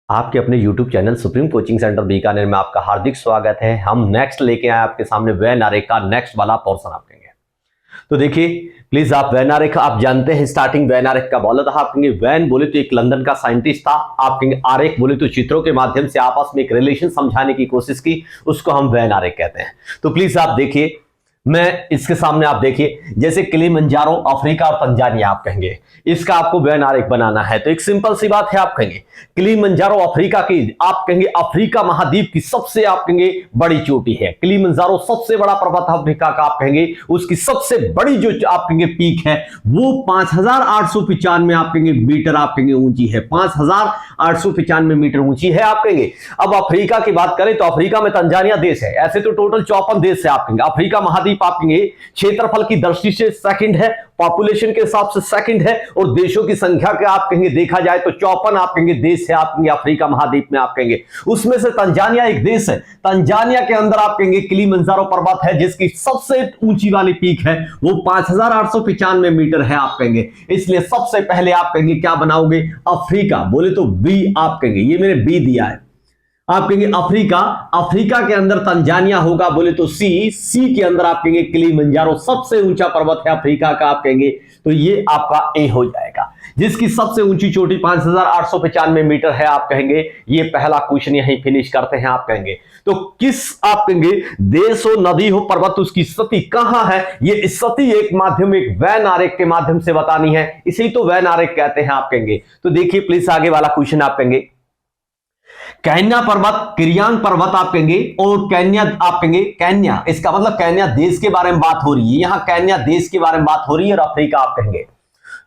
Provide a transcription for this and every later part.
आपके अपने YouTube channel supreme coaching centre Bikaner में आपका हार्दिक स्वागत है। हम नेक्स्ट लेके आए आपके सामने वैन आरेख का नेक्स्ट वाला पोर्शन आप कहेंगे। तो देखिए प्लीज, आप वैन आरेख आप जानते हैं, स्टार्टिंग वैन आरेख का बोला था। आप कहेंगे वैन बोले तो एक लंदन का साइंटिस्ट था। आप कहेंगे आरेख बोले तो चित्रों के माध्यम से आपस में एक रिलेशन समझाने की कोशिश की, उसको हम वैन आरेख कहते हैं। तो प्लीज आप देखिए, मैं इसके सामने आप देखिए, जैसे किलिमंजारो अफ्रीका और तंजानिया आप कहेंगे, इसका आपको वैन आरेख बनाना है। तो एक सिंपल सी बात है, आप कहेंगे किलिमंजारो अफ्रीका की, आप कहेंगे अफ्रीका महाद्वीप की सबसे आप कहेंगे बड़ी चोटी है। किलिमंजारो सबसे बड़ा पर्वत अफ्रीका का, आप कहेंगे उसकी सबसे बड़ी जो आप कहेंगे पीक है वो 5895 आप कहेंगे मीटर आप कहेंगे ऊंची है। 5895 मीटर ऊंची है आप कहेंगे। अब अफ्रीका की बात करें तो अफ्रीका में तंजानिया देश है। ऐसे तो टोटल 54 देश है आप कहेंगे। अफ्रीका महाद्वीप आप कहेंगे क्षेत्रफल की दृष्टि से सेकंड है, पॉपुलेशन के हिसाब से सेकंड है, और देशों की संख्या के आप कहेंगे देखा जाए तो 54 आप कहेंगे देश है आप कहेंगे अफ्रीका महाद्वीप में आप कहेंगे। उसमें से तंजानिया एक देश है। तंजानिया के अंदर आप कहेंगे किलिमंजारो पर्वत है, जिसकी सबसे ऊंची वाली पीक है वो 5895 मीटर है आप कहेंगे। इसलिए सबसे पहले आप कहेंगे क्या बनाओगे, अफ्रीका बोले तो बी आप कहेंगे, ये मैंने बी दिया है। आप कहेंगे अफ्रीका, अफ्रीका के अंदर तंजानिया होगा बोले तो सी, सी के अंदर आप कहेंगे किलिमंजारो सबसे ऊंचा पर्वत है अफ्रीका का आप कहेंगे। तो ये आपका ए हो जाएगा, जिसकी सबसे ऊंची चोटी 5895 मीटर है आप कहेंगे। ये पहला क्वेश्चन यहीं फिनिश करते हैं आप कहेंगे। तो किस आप कहेंगे देश हो, नदी हो, पर्वत, उसकी स्थिति कहां है, ये स्थिति एक माध्यम, एक वैन आरेख के माध्यम से बतानी है, इसी तो वैन आरेख कहते हैं आप कहेंगे। तो देखिए प्लीज आगे वाला क्वेश्चन आप कहेंगे केन्या पर्वत, किरियांग पर्वत आप कहेंगे, और केन्या आप कहेंगे केन्या, इसका मतलब केन्या देश के बारे में बात हो रही है। यहां केन्या देश के बारे में बात हो रही है, और अफ्रीका आप कहेंगे।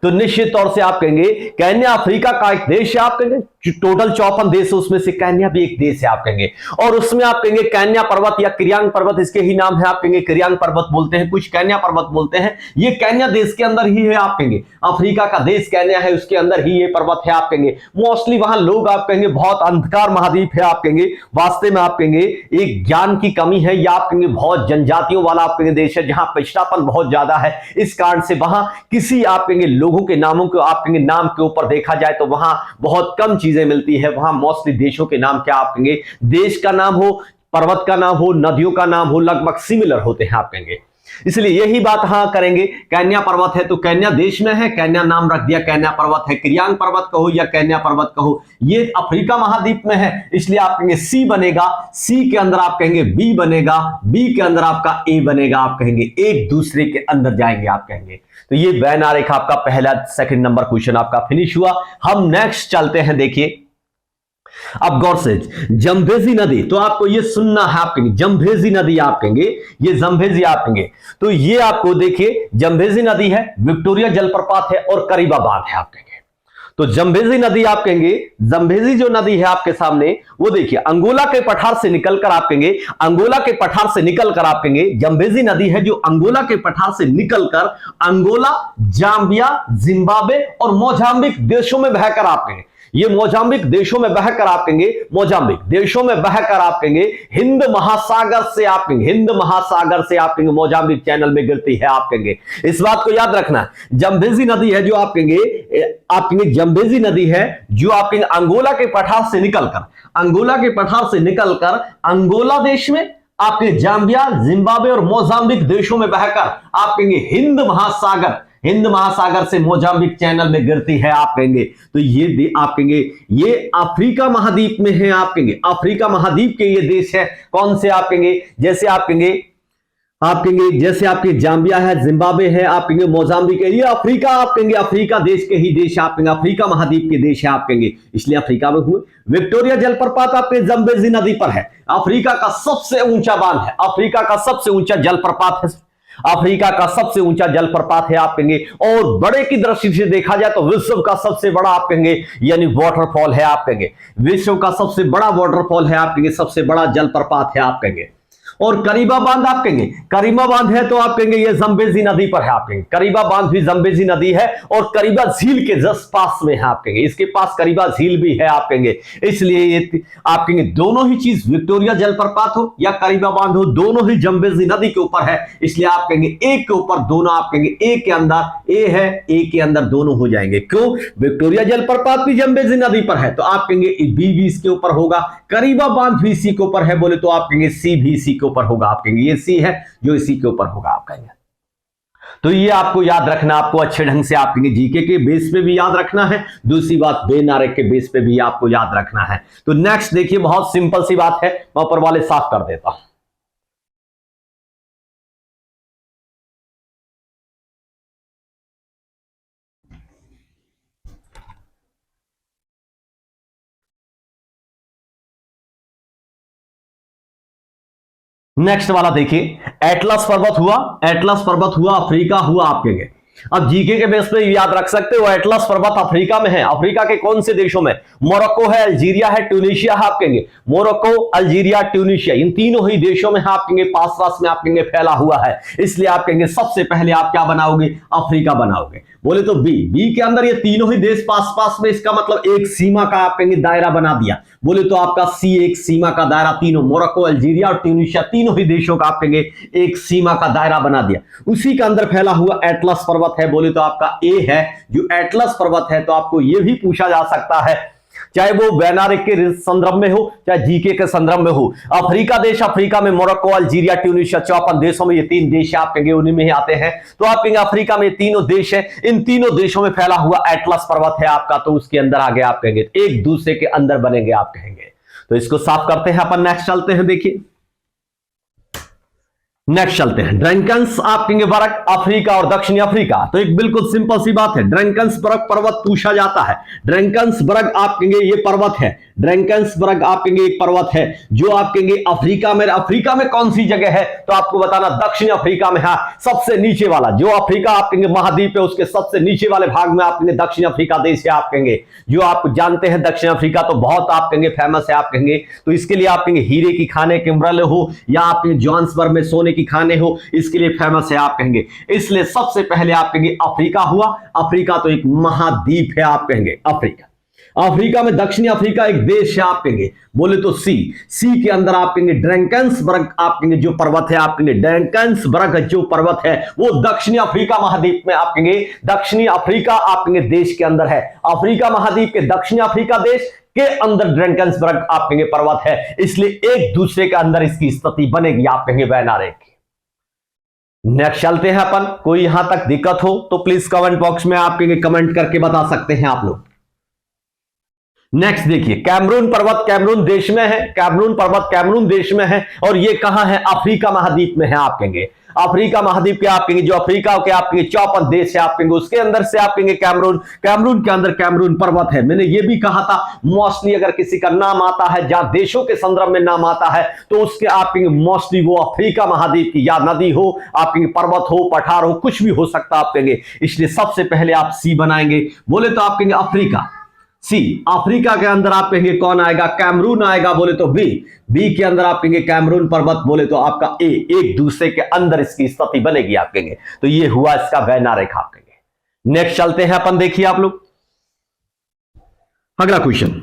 तो निश्चित तौर से आप कहेंगे केन्या अफ्रीका का एक देश है आप कहेंगे। टोटल 54 देश है, उसमें से केन्या भी एक देश है आप कहेंगे। और उसमें आप कहेंगे केन्या पर्वत या किरियांग पर्वत, इसके ही नाम है आप कहेंगे किरियांग पर्वत बोलते हैं, कुछ केन्या पर्वत बोलते हैं। ये केन्या देश के अंदर ही है आप कहेंगे। अफ्रीका का देश केन्या है, उसके अंदर ही ये पर्वत है आप कहेंगे। मोस्टली वहां लोग आप कहेंगे बहुत अंधकार महाद्वीप है आप कहेंगे। वास्तव में आप कहेंगे एक ज्ञान की कमी है, या आप कहेंगे बहुत जनजातियों वाला आप कहेंगे देश है, जहां पिछड़ापन बहुत ज्यादा है। इस कारण से वहां किसी आप कहेंगे लोगों के नामों को आप कहेंगे नाम के ऊपर देखा जाए तो वहां बहुत कम चीजें मिलती है। वहां मोस्टली देशों के नाम क्या आप कहेंगे, देश का नाम हो, पर्वत का नाम हो, नदियों का नाम हो, लगभग सिमिलर होते हैं आप कहेंगे। इसलिए यही बात हाँ करेंगे। केन्या पर्वत है तो केन्या देश में है, केन्या नाम रख दिया, केन्या पर्वत है। किरियांग पर्वत कहो या केन्या पर्वत कहो, ये अफ्रीका महाद्वीप में है, इसलिए आप कहेंगे सी बनेगा। सी के अंदर आप कहेंगे बी बनेगा, बी के अंदर आपका ए बनेगा आप कहेंगे। एक दूसरे के अंदर जाएंगे आप कहेंगे। तो ये वैन आरेख आपका पहला सेकंड नंबर क्वेश्चन आपका फिनिश हुआ। हम नेक्स्ट चलते हैं, देखिए अब गौर से, जंभेजी नदी, तो आपको ये सुनना है आप कहेंगे, जंभेजी नदी आप कहेंगे, ये जंभेजी आप कहेंगे। तो ये आपको देखिए जंभेजी नदी है, विक्टोरिया जलप्रपात है, और करीबा बांध है आप कहेंगे। तो जंभेजी नदी आप कहेंगे, जंभेजी जो नदी है आपके सामने वो देखिए अंगोला के पठार से निकलकर आप कहेंगे, अंगोला के पठार से निकलकर आप कहेंगे, जंभेजी नदी है जो अंगोला के पठार से निकलकर अंगोला, जाम्बिया, जिम्बाब्वे और मोजाम्बिक देशों में बहकर आप कहेंगे, ये मोजाम्बिक देशों में बहकर आप कहेंगे, मोजाम्बिक देशों में बहकर आप कहेंगे हिंद महासागर से आप कहेंगे, हिंद महासागर से आप कहेंगे मोजाम्बिक चैनल में गिरती है आप कहेंगे। इस बात को याद रखना, जंभेजी नदी है जो आप कहेंगे जंभेजी नदी है जो आप कहेंगे अंगोला के पठार से निकलकर, अंगोला के पठार से निकलकर अंगोला देश में आपके जाम्बिया, जिम्बाब्वे और मोजाम्बिक देशों में बहकर आप कहेंगे हिंद महासागर, हिंद महासागर से मोजाम्बिक चैनल में गिरती है आप कहेंगे। तो ये आप कहेंगे ये अफ्रीका महाद्वीप में है आप कहेंगे, अफ्रीका महाद्वीप के ये देश है। कौन से आप कहेंगे, जैसे आप कहेंगे जैसे आपके जाम्बिया है, जिम्बाब्वे है, आप कहेंगे मोजाम्बिक है, ये अफ्रीका आप कहेंगे, अफ्रीका देश के ही देश आप कहेंगे, अफ्रीका महाद्वीप के देश है आप कहेंगे, इसलिए अफ्रीका में हुए। विक्टोरिया जलप्रपात आपके जंभेजी नदी पर है, अफ्रीका का सबसे ऊंचा बांध है, अफ्रीका का सबसे ऊंचा जलप्रपात है, अफ्रीका का सबसे ऊंचा जलप्रपात है आप कहेंगे। और बड़े की दृष्टि से देखा जाए तो विश्व का सबसे बड़ा आप कहेंगे यानी वाटरफॉल है आप कहेंगे, विश्व का सबसे बड़ा वाटरफॉल है आप कहेंगे, सबसे बड़ा जलप्रपात है आप कहेंगे। और करीबा बांध आप कहेंगे, करीबा बांध है तो आप कहेंगे ये जंबेजी नदी पर है, आप कहेंगे करीबा बांध भी जंबेजी नदी है और करीबा झील के जस्ट पास में है, आप कहेंगे इसके पास करीबा झील भी है, आप कहेंगे इसलिए ये आप कहेंगे दोनों ही चीज विक्टोरिया जलप्रपात हो या करीबा बांध हो, दोनों ही जंबेजी नदी के ऊपर है, इसलिए आप कहेंगे ए के ऊपर दोनों, आप कहेंगे ए के अंदर ए है, ए के अंदर दोनों हो जाएंगे। क्यों? विक्टोरिया जलप्रपात भी जंबेजी नदी पर है तो आप कहेंगे बी भी इसके ऊपर होगा, करीबा बांध भी सी के ऊपर है बोले तो आप कहेंगे सी भी सी के ऊपर होगा, आप कहेंगे ये सी है जो इसी के ऊपर होगा, आप कहेंगे। तो ये आपको याद रखना, आपको अच्छे ढंग से आप कहेंगे जीके के बेस पे भी याद रखना है, दूसरी बात वेन आरेख के बेस पे भी आपको याद रखना है। तो नेक्स्ट देखिए, बहुत सिंपल सी बात है, मैं ऊपर वाले साफ कर देता हूं। नेक्स्ट वाला देखिए, एटलस पर्वत हुआ, एटलस पर्वत हुआ, अफ्रीका हुआ, आप कहेंगे अब जीके के बेस पे याद रख सकते हो, एटलस पर्वत अफ्रीका में है, अफ्रीका के कौन से देशों में? मोरक्को है, अल्जीरिया है, ट्यूनीशिया है, आप कहेंगे मोरक्को, अल्जीरिया, ट्यूनीशिया, इन तीनों ही देशों में आप कहेंगे पास पास में आप कहेंगे फैला हुआ है, इसलिए आप कहेंगे सबसे पहले आप क्या बनाओगे? अफ्रीका बनाओगे। बोले तो बी, बी के अंदर ये तीनों ही देश पास पास में, इसका मतलब एक सीमा का आप कहेंगे दायरा बना दिया, बोले तो आपका सी एक सीमा का दायरा, तीनों मोरक्को, अल्जीरिया और ट्यूनीशिया तीनों ही देशों का आप कहेंगे एक सीमा का दायरा बना दिया। उसी के अंदर फैला हुआ एटलस पर्वत है, बोले तो आपका ए है जो एटलस पर्वत है। तो आपको यह भी पूछा जा सकता है, चाहे वो वेन आरेख के संदर्भ में हो चाहे जीके के संदर्भ में हो, अफ्रीका देश, अफ्रीका में मोरक्को, अल्जीरिया, ट्यूनीशिया, 54 देशों में ये तीन देश आप कहेंगे उन्हीं में ही आते हैं। तो आप कहेंगे अफ्रीका में तीनों देश है, इन तीनों देशों में फैला हुआ एटलस पर्वत है आपका, तो उसके अंदर आगे आप कहेंगे एक दूसरे के अंदर बनेंगे, आप कहेंगे। तो इसको साफ करते हैं अपन, नेक्स्ट चलते हैं। देखिए नेक्स्ट चलते हैं, ड्रैंकन्स आप कहेंगे बर्फ अफ्रीका और दक्षिणी अफ्रीका। तो एक बिल्कुल सिंपल सी बात है, ड्रैंकन्स बर्फ पर्वत पूछा जाता है, ड्रैंकन्स बर्फ आप कहेंगे ये पर्वत है, ड्रैंकन्स बर्फ आप कहेंगे एक पर्वत है जो आप कहेंगे अफ्रीका में, अफ्रीका में कौन सी जगह है? तो आपको बताना दक्षिणी अफ्रीका में है, सबसे नीचे वाला जो अफ्रीका आप कहेंगे महाद्वीप है उसके सबसे नीचे वाले भाग में आप कहेंगे दक्षिण अफ्रीका देश है, आप कहेंगे जो आप जानते हैं दक्षिण अफ्रीका तो बहुत आप कहेंगे फेमस है, आप कहेंगे तो इसके लिए आप कहेंगे हीरे की खाने किम्बरले हो या आप जोहान्सबर्ग में सोने की खाने हो, इसके लिए फेमस है, आप कहेंगे। इसलिए सबसे पहले आप कहेंगे अफ्रीका हुआ, अफ्रीका तो एक महाद्वीप है, आप कहेंगे अफ्रीका। अफ्रीका में दक्षिणी अफ्रीका एक देश है, आप कहेंगे बोले तो सी, सी के अंदर आप कहेंगे ड्रैंकन्सबर्ग आप कहेंगे जो पर्वत है, आप कहेंगे ड्रैंकन्सबर्ग जो पर्वत है वो दक्षिणी अफ्रीका महाद्वीप में आप कहेंगे दक्षिणी अफ्रीका आप कहेंगे देश के अंदर है, अफ्रीका महाद्वीप के दक्षिणी अफ्रीका देश के अंदर ड्रैंकन्सबर्ग आप कहेंगे पर्वत है, इसलिए एक दूसरे के अंदर इसकी स्थिति बनेगी, आप कहेंगे वेन आरेख की। नेक्स्ट चलते हैं अपन, कोई यहां तक दिक्कत हो तो प्लीज कमेंट बॉक्स में आप कहेंगे कमेंट करके बता सकते हैं आप लोग। नेक्स्ट देखिए, कैमरून पर्वत कैमरून देश में है, कैमरून पर्वत कैमरून देश में है और ये कहां है? अफ्रीका महाद्वीप में है, आप कहेंगे अफ्रीका महाद्वीप के आप कहेंगे जो अफ्रीका के आप कहेंगे 54 देश है, आप कहेंगे उसके अंदर से आप कहेंगे कैमरून, कैमरून के अंदर कैमरून पर्वत है। मैंने ये भी कहा था मोस्टली अगर किसी का नाम आता है जहां देशों के संदर्भ में नाम आता है तो उसके आप कहेंगे मोस्टली वो अफ्रीका महाद्वीप की या नदी हो, आप कहेंगे पर्वत हो, पठार हो, कुछ भी हो सकता आप कहेंगे, इसलिए सबसे पहले आप सी बनाएंगे। बोले तो आप कहेंगे अफ्रीका, सी अफ्रीका के अंदर आप कहेंगे कौन आएगा? कैमरून आएगा, बोले तो बी, बी के अंदर आप कहेंगे कैमरून पर्वत, बोले तो आपका ए, एक दूसरे के अंदर इसकी स्थिति बनेगी, आप कहेंगे तो ये हुआ इसका वेन आरेख, आप कहेंगे। नेक्स्ट चलते हैं अपन, देखिए आप लोग अगला क्वेश्चन,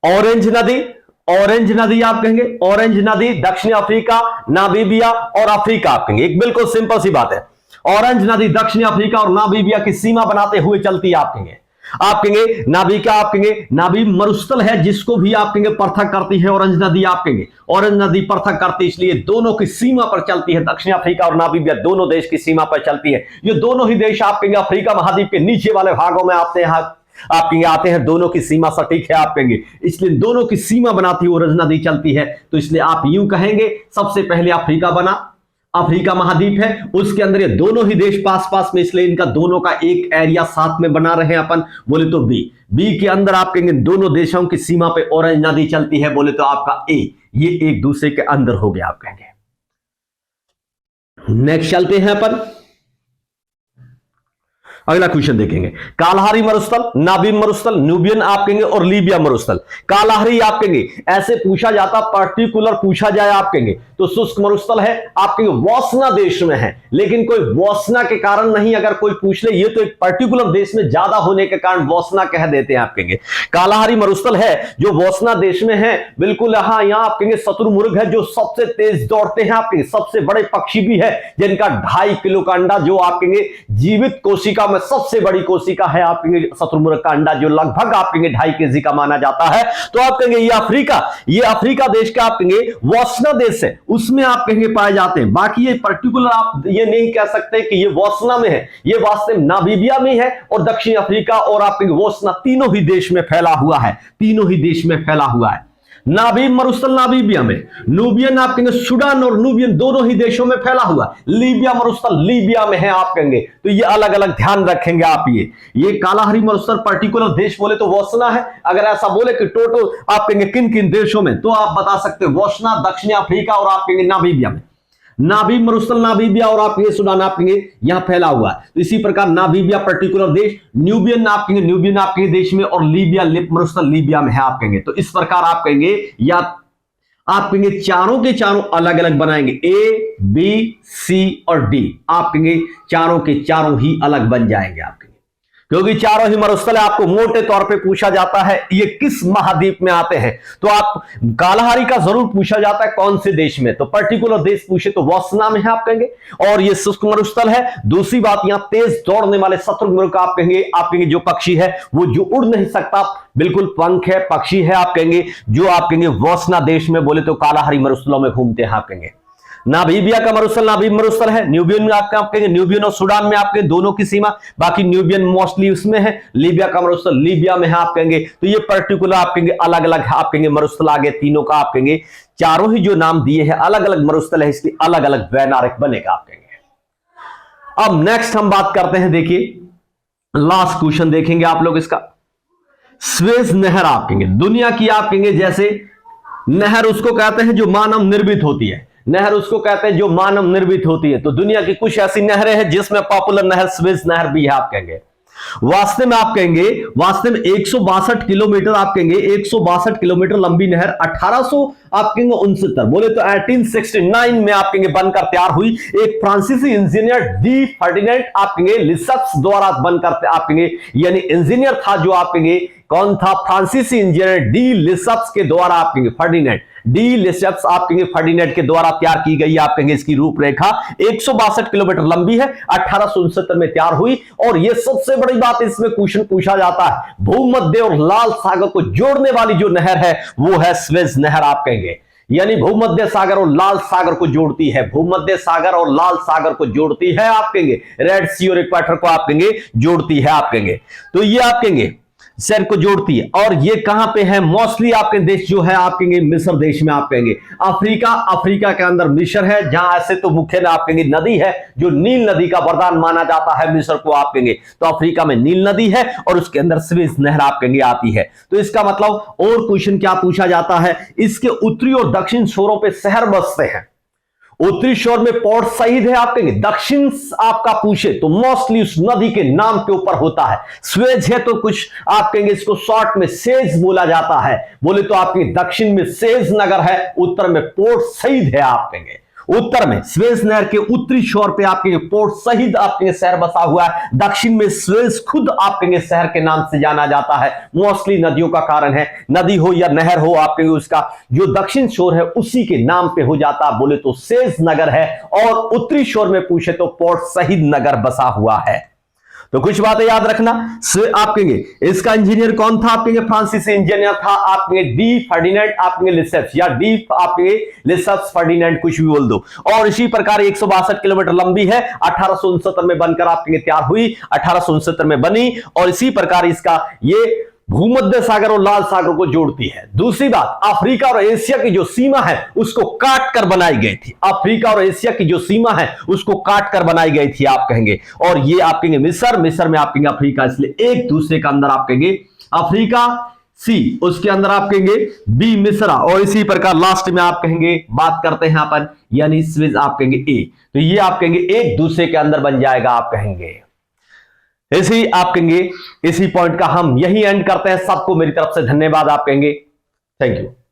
ऑरेंज नदी, ऑरेंज नदी आप कहेंगे ऑरेंज नदी दक्षिणी अफ्रीका, नामीबिया और अफ्रीका, आप कहेंगे एक बिल्कुल सिंपल सी बात है, ऑरेंज नदी दक्षिणी अफ्रीका और नामीबिया की सीमा बनाते हुए चलती है, आप कहेंगे आप कहेंगे नाभिका, आप कहेंगे नाभि मरुस्थल है जिसको भी आप कहेंगे पृथक करती है ऑरेंज नदी, आप कहेंगे ऑरेंज नदी पृथक करती, इसलिए दोनों की सीमा पर चलती है, दक्षिण अफ्रीका और नामीबिया दोनों देश की सीमा पर चलती है। ये दोनों ही देश आप कहेंगे अफ्रीका महाद्वीप के नीचे वाले भागों में आते हैं, आप कहेंगे आते हैं, दोनों की सीमा सटीक है, आप कहेंगे इसलिए दोनों की सीमा बनाती हुई ऑरेंज नदी चलती है। तो इसलिए आप यूं कहेंगे सबसे पहले अफ्रीका बना, अफ्रीका महाद्वीप है उसके अंदर ये दोनों ही देश पास पास में, इसलिए इनका दोनों का एक एरिया साथ में बना रहे हैं अपन, बोले तो बी, बी के अंदर आप कहेंगे दोनों देशों की सीमा पे ऑरेंज नदी चलती है, बोले तो आपका ए, ये एक दूसरे के अंदर हो गया, आप कहेंगे। नेक्स्ट चलते हैं अपन, अगला क्वेश्चन देखेंगे, कालाहारी मरुस्थल, नाबीब मरुस्थल, न्यूबियन आप कहेंगे और लीबिया मरुस्थल। कालाहारी आप कहेंगे ऐसे पूछा जाता, पर्टिकुलर पूछा जाए आप कहेंगे तो शुष्क मरुस्थल है आप कहेंगे, वासना देश में है, लेकिन कोई वासना के कारण नहीं, अगर कोई पूछ ले ये तो एक पर्टिकुलर देश में ज्यादा होने के कारण वासना कह देते हैं आप कहेंगे। कालाहारी मरुस्थल है जो वासना देश में है, बिल्कुल यहां आप कहेंगे शत्रुमुर्ग है जो सबसे तेज दौड़ते हैं आप कहेंगे, सबसे बड़े पक्षी भी है जिनका 2.5 किलो का अंडा, जो आप कहेंगे जीवित कोशिका में सबसे बड़ी कोशिका है आप कहेंगे शत्रुमुर्ग का अंडा, जो लगभग आप कहेंगे 2.5 केजी का माना जाता है। तो आप कहेंगे ये अफ्रीका देश का आप कहेंगे वासना देश है, उसमें आप कहेंगे पाए जाते हैं। बाकी ये पर्टिकुलर आप ये नहीं कह सकते कि ये वासना में है, ये वास्तव में नामीबिया में है और दक्षिण अफ्रीका और आप कहेंगे वासना तीनों ही देश में फैला हुआ है, तीनों ही देश में फैला हुआ है। नाबीब मरुस्थल नामीबिया में, नूबियन आप कहेंगे सूडान और नूबियन दोनों ही देशों में फैला हुआ, लीबिया मरुस्थल लीबिया में है आप कहेंगे। तो ये अलग अलग ध्यान रखेंगे आप। ये कालाहारी मरुस्थल पर्टिकुलर देश बोले तो वासना है, अगर ऐसा बोले कि टोटल आप कहेंगे किन किन देशों में, तो आप बता सकते हो वासना, दक्षिण अफ्रीका और आप कहेंगे नामीबिया में। नाबीब मरुस्थल नामीबिया और आप कहेंगे सूडान आप कहेंगे यहां फैला हुआ है। तो इसी प्रकार नामीबिया पर्टिकुलर देश, न्यूबियन आप कहेंगे न्यूबियन आप कहेंगे देश में, और लीबिया मरुस्थल लीबिया में है आप कहेंगे। तो इस प्रकार आप कहेंगे या आप कहेंगे चारों के चारों अलग अलग बनाएंगे, ए बी सी और डी आप कहेंगे चारों के चारों ही अलग बन जाएंगे आप कहेंगे, क्योंकि चारों ही मरुस्थल आपको मोटे तौर पे पूछा जाता है ये किस महाद्वीप में आते हैं। तो आप कालाहारी का जरूर पूछा जाता है कौन से देश में, तो पर्टिकुलर देश पूछे तो वासना में है आप कहेंगे, और ये शुष्क मरुस्थल है। दूसरी बात यहां तेज दौड़ने वाले शत्रुमुर्ग आप कहेंगे जो पक्षी है वो जो उड़ नहीं सकता, बिल्कुल पंख है, पक्षी है आप कहेंगे, जो आप कहेंगे वासना देश में बोले तो कालाहारी मरुस्थलों में घूमते हैं आप कहेंगे। नामीबिया का मरुस्थल नाबीब मरुस्थल है, न्यूबियन आप कहेंगे न्यूबियन और सूडान में आपके दोनों की सीमा, बाकी न्यूबियन मोस्टली उसमें है, लीबिया का मरुस्थल लीबिया में है आप कहेंगे। तो ये पर्टिकुलर आप कहेंगे अलग अलग आप कहेंगे मरुस्थल आगे तीनों का आप कहेंगे, चारों ही जो नाम दिए हैं अलग अलग मरुस्थल है, इसलिए अलग अलग वैनारिक बनेगा आप कहेंगे। अब नेक्स्ट हम बात करते हैं, देखिए लास्ट क्वेश्चन देखेंगे आप लोग इसका, स्वेज नहर आप कहेंगे दुनिया की आप कहेंगे जैसे नहर उसको कहते हैं जो मानव निर्मित होती है, नहर उसको कहते हैं जो मानव निर्मित होती है। तो दुनिया की कुछ ऐसी नहरें हैं जिसमें पॉपुलर नहर स्वेज नहर भी है आप कहेंगे। वास्तव में आप कहेंगे वास्तव में 162 किलोमीटर आप कहेंगे 162 किलोमीटर लंबी नहर 1800 आप कहेंगे 69 बोले तो 1869 में आप कहेंगे बनकर तैयार हुई, एक फ्रांसीसी इंजीनियर डी फर्डिनेंड आप कहेंगे लिसप्स द्वारा बनकर आप कहेंगे, यानी इंजीनियर था जो आप कहेंगे कौन था, फ्रांसीसी इंजीनियर डी लिसप्स के द्वारा आप कहेंगे फर्डिनेंड डी लिसप्स आप कहेंगे फर्डिनेंड के द्वारा तैयार की गई आप कहेंगे इसकी रूपरेखा 162 किलोमीटर लंबी है, 1869 में तैयार हुई। और यह सबसे बड़ी बात इसमें क्वेश्चन पूछा जाता है, भूमध्य और लाल सागर को जोड़ने वाली जो नहर है वो है स्वेज नहर आप कहेंगे, यानी भूमध्य सागर और लाल सागर को जोड़ती है, भूमध्य सागर और लाल सागर को जोड़ती है आप कहेंगे, रेड सी और इक्वेटर को आप कहेंगे जोड़ती है आप कहेंगे। तो ये आप कहेंगे शहर को जोड़ती है, और ये कहां पे है, मोस्टली आपके देश जो है आप कहेंगे मिस्र देश में आप कहेंगे, अफ्रीका के अंदर मिस्र है, जहां ऐसे तो मुख्य आप कहेंगे नदी है जो नील नदी का वरदान माना जाता है मिस्र को आप कहेंगे। तो अफ्रीका में नील नदी है और उसके अंदर स्वेज नहर आप कहेंगे आती है। तो इसका मतलब और क्वेश्चन क्या पूछा जाता है, इसके उत्तरी और दक्षिण छोरों पे शहर बसते हैं, उत्तरी शोर में पोर्ट सईद है आप कहेंगे, दक्षिण आपका पूछे तो मोस्टली उस नदी के नाम के ऊपर होता है, स्वेज है तो कुछ आप कहेंगे इसको शॉर्ट में सेज बोला जाता है, बोले तो आपके दक्षिण में सेज नगर है, उत्तर में पोर्ट सईद है आप कहेंगे, उत्तर में स्वेज नहर के उत्तरी शोर पे आपके पोर्ट सईद आपके शहर बसा हुआ है, दक्षिण में स्वेज खुद आपके शहर के नाम से जाना जाता है, मोस्टली नदियों का कारण है, नदी हो या नहर हो आपके उसका जो दक्षिण शोर है उसी के नाम पे हो जाता है, बोले तो सेज नगर है, और उत्तरी शोर में पूछे तो पोर्ट सईद नगर बसा हुआ है। तो कुछ बातें याद रखना, आप कहेंगे इसका इंजीनियर कौन था, आप कहेंगे फ्रांसीसी इंजीनियर था आप कहेंगे डी फर्डिनेंड आप कहेंगे लिसप्स, या डी आप कहेंगे लिसप्स फर्डिनेंड कुछ भी बोल दो। और इसी प्रकार 162 किलोमीटर लंबी है, 1869 में बनकर आप कहेंगे तैयार हुई, 1869 में बनी, और इसी प्रकार इसका ये भूमध्य सागर और लाल सागर को जोड़ती है। दूसरी बात, अफ्रीका और एशिया की जो सीमा है उसको काट कर बनाई गई थी, अफ्रीका और एशिया की जो सीमा है उसको काट कर बनाई गई थी आप कहेंगे, और ये आप कहेंगे मिस्र में आप कहेंगे अफ्रीका, इसलिए एक दूसरे के अंदर आप कहेंगे अफ्रीका सी, उसके अंदर आप कहेंगे बी मिस्रा, और इसी प्रकार लास्ट में आप कहेंगे बात करते हैं अपन यानी स्विज आप कहेंगे ए, तो ये आप कहेंगे एक दूसरे के अंदर बन जाएगा आप कहेंगे। इसी आप कहेंगे इसी पॉइंट का हम यही एंड करते हैं। सबको मेरी तरफ से धन्यवाद आप कहेंगे। Thank you.